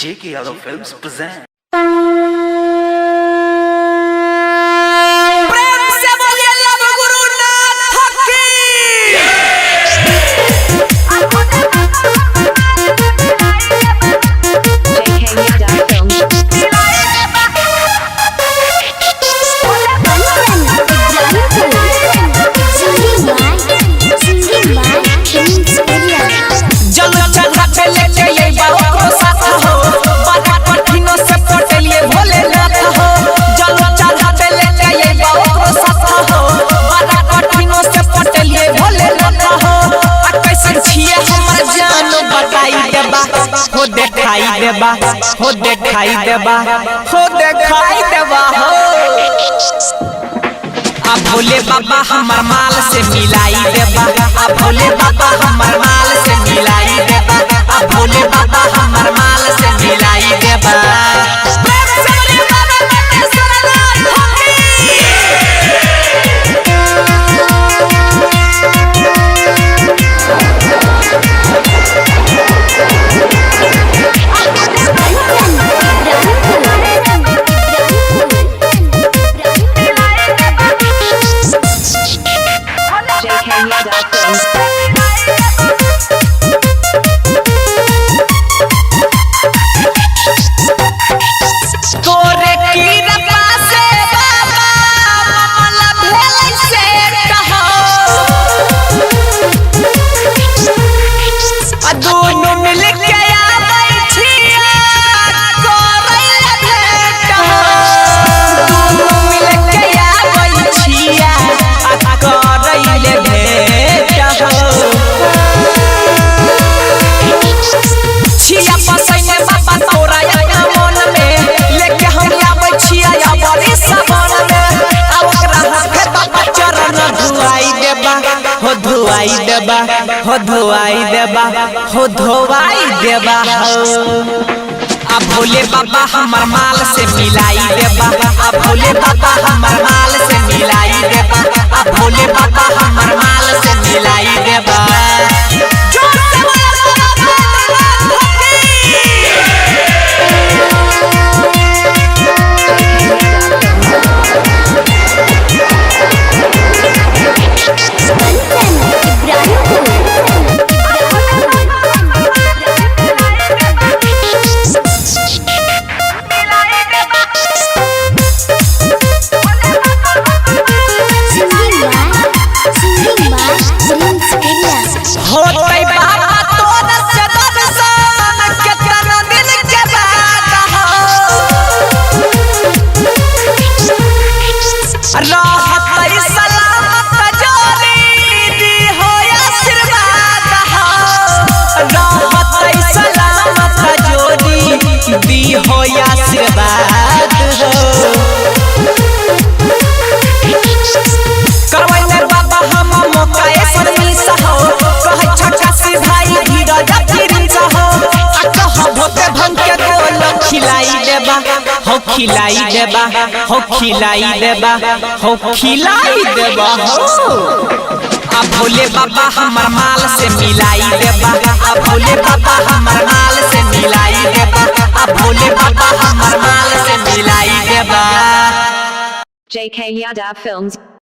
J.K. Yadav Films present. हो दिखाई देबा हो दिखाई देबा हो दिखाई देबा हो अब भोले बाबा हमर माल से मिलाई देबा अब भोले बाबा हमर माल से मिलाई देबा अब भोले बाबा हमर माल से मिलाई देबा धोवाई देबा हो धोवाई देबा हो धोवाई देबा अब भोले बाबा हमर माल से मिलाई देबा अब भोले बाबा हमर माल से मिलाई देबा अब भोले बाबा हमर माल से मिलाई देबा दी हो आशीर्वाद हो करवैले बाबा हम मौका ऐसन मिस हो कहे छोटा सी भाई धीरज प्रिंस हो आ कह भोते भंग के गोल खिलाई देबा हो खिलाई देबा हो खिलाई देबा हो खिलाई देबा हो अब भोले बाबा हमर माल से मिलाई देबा अब भोले बाबा हमर माल से मिलाई देबा अब भोले बाबा हमर माल से मिलाई देबा J.K. Yadav Films